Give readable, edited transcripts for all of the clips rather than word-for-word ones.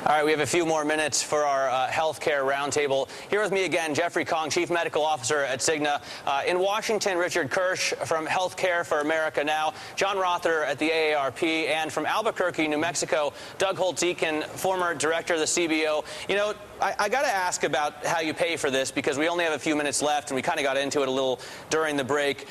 All right, we have a few more minutes for our healthcare roundtable. Here with me again, Jeffrey Kang, Chief Medical Officer at Cigna. In Washington, Richard Kirsch from Healthcare for America Now, John Rother at the AARP, and from Albuquerque, New Mexico, Doug Holtz-Eakin, former director of the CBO. You know, I got to ask about how you pay for this because we only have a few minutes left, and we kind of got into it a little during the break.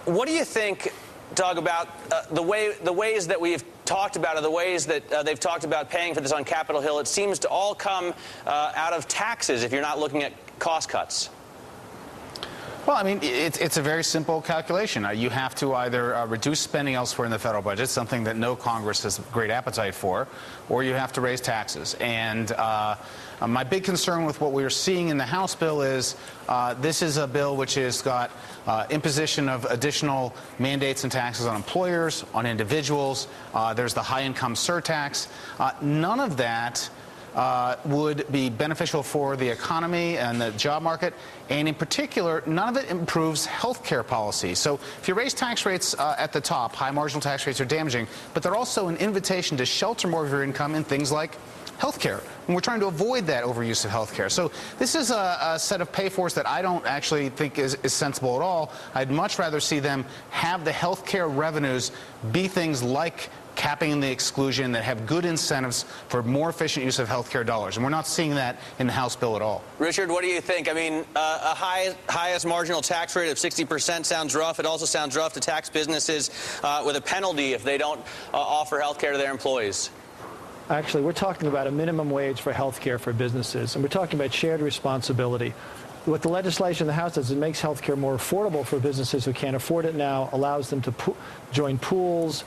What do you think, Doug, about the ways that we've talked about, or the ways that they've talked about paying for this on Capitol Hill? It seems to all come out of taxes if you're not looking at cost cuts. Well, I mean, it's a very simple calculation. You have to either reduce spending elsewhere in the federal budget, something that no Congress has great appetite for, or you have to raise taxes. And my big concern with what we are seeing in the House bill is this is a bill which has got imposition of additional mandates and taxes on employers, on individuals. There's the high-income surtax. None of that would be beneficial for the economy and the job market, and in particular, none of it improves health care policy. So if you raise tax rates at the top, high marginal tax rates are damaging, but they're also an invitation to shelter more of your income in things like health care. And we're trying to avoid that overuse of health care. So this is a set of pay-fors that I don't actually think is sensible at all. I'd much rather see them have the health care revenues be things like capping the exclusion that have good incentives for more efficient use of health care dollars. And we're not seeing that in the House bill at all. Richard, what do you think? I mean, a highest marginal tax rate of 60% sounds rough. It also sounds rough to tax businesses with a penalty if they don't offer health care to their employees. Actually, we're talking about a minimum wage for health care for businesses, and we're talking about shared responsibility. What the legislation in the House does, it makes health care more affordable for businesses who can't afford it now, allows them to join pools,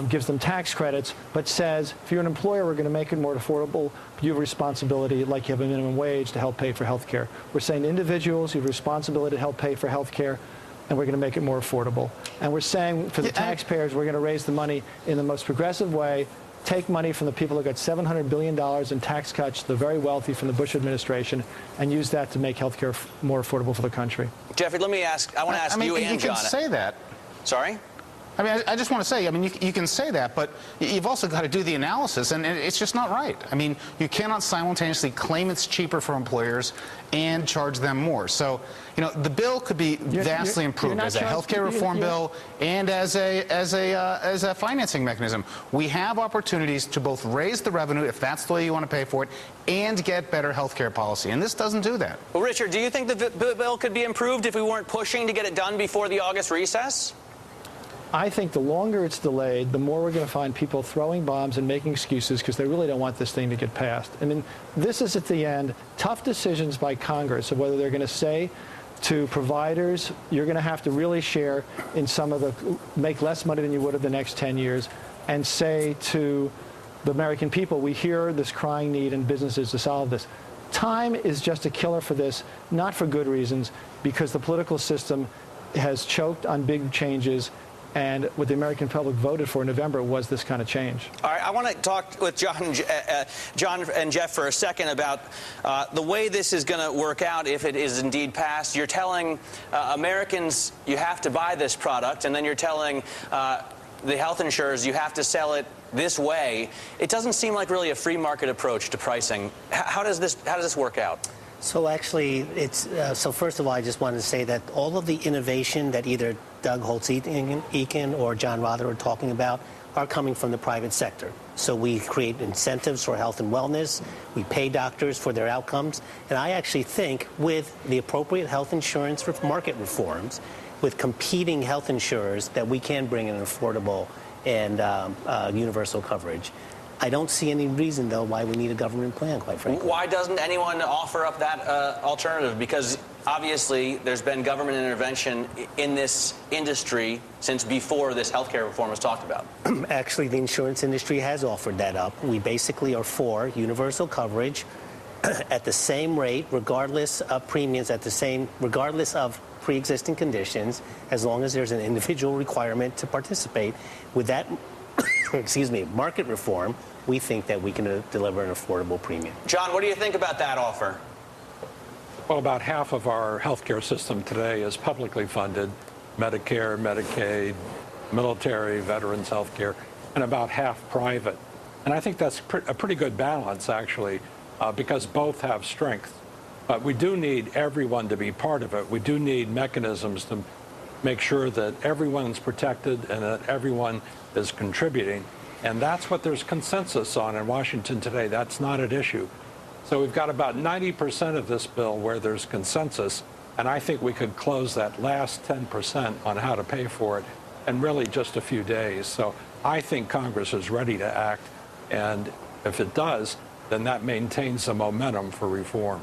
gives them tax credits, but says if you're an employer, we're going to make it more affordable. You have a responsibility, like you have a minimum wage, to help pay for health care. We're saying to individuals, you have a responsibility to help pay for health care, and we're going to make it more affordable. And we're saying for the taxpayers, we're going to raise the money in the most progressive way, take money from the people who got $700 billion in tax cuts, the very wealthy from the Bush administration, and use that to make health care more affordable for the country. Jeffrey, let me ask, I want to ask you and John. You can say that. Sorry? I mean, I just want to say, I mean, you can say that, but you've also got to do the analysis, and it's just not right. I mean, you cannot simultaneously claim it's cheaper for employers and charge them more. So, you know, the bill could be vastly improved as a healthcare reform bill and as a financing mechanism. We have opportunities to both raise the revenue, if that's the way you want to pay for it, and get better healthcare policy, and this doesn't do that. Well, Richard, do you think the bill could be improved if we weren't pushing to get it done before the August recess? I think the longer it's delayed, the more we're going to find people throwing bombs and making excuses because they really don't want this thing to get passed. I mean, this is at the end tough decisions by Congress of whether they're going to say to providers, you're going to have to really share in some of the, make less money than you would have the next 10 years, and say to the American people, we hear this crying need in businesses to solve this. Time is just a killer for this, not for good reasons, because the political system has choked on big changes. And what the American public voted for in November was this kind of change. All right, I want to talk with John and Jeff for a second about the way this is going to work out if it is indeed passed. You're telling Americans you have to buy this product, and then you're telling the health insurers you have to sell it this way. It doesn't seem like really a free market approach to pricing. How does this work out? So actually, it's so first of all, I just wanted to say that all of the innovation that either Doug Holtz-Eakin or John Rother are talking about are coming from the private sector. So we create incentives for health and wellness. We pay doctors for their outcomes. And I actually think with the appropriate health insurance market reforms, with competing health insurers, that we can bring in an affordable and universal coverage. I don't see any reason, though, why we need a government plan, quite frankly. Why doesn't anyone offer up that alternative? Because obviously there's been government intervention in this industry since before this healthcare reform was talked about. Actually, the insurance industry has offered that up. We basically are for universal coverage at the same rate, regardless of premiums, regardless of pre-existing conditions, as long as there's an individual requirement to participate. With that, excuse me, market reform, we think that we can deliver an affordable premium. John, what do you think about that offer? Well, about half of our healthcare system today is publicly funded, Medicare, Medicaid, military, veterans healthcare, and about half private. And I think that's a pretty good balance, actually, because both have strength. But we do need everyone to be part of it. We do need mechanisms to make sure that everyone's protected and that everyone is contributing. And that's what there's consensus on in Washington today. That's not at issue. So we've got about 90% of this bill where there's consensus, and I think we could close that last 10% on how to pay for it in really just a few days. So I think Congress is ready to act, and if it does, then that maintains the momentum for reform.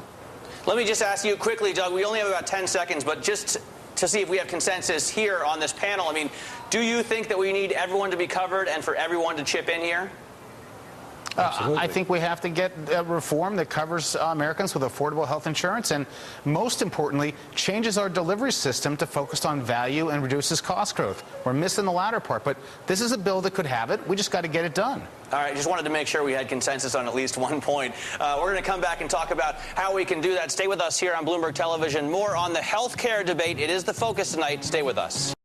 Let me just ask you quickly, Doug, we only have about 10 seconds, but just to see if we have consensus here on this panel, I mean, do you think that we need everyone to be covered and for everyone to chip in here? I think we have to get a reform that covers Americans with affordable health insurance and, most importantly, changes our delivery system to focus on value and reduces cost growth. We're missing the latter part, but this is a bill that could have it. We just got to get it done. All right, just wanted to make sure we had consensus on at least one point. We're going to come back and talk about how we can do that. Stay with us here on Bloomberg Television. More on the health care debate. It is the focus tonight. Stay with us.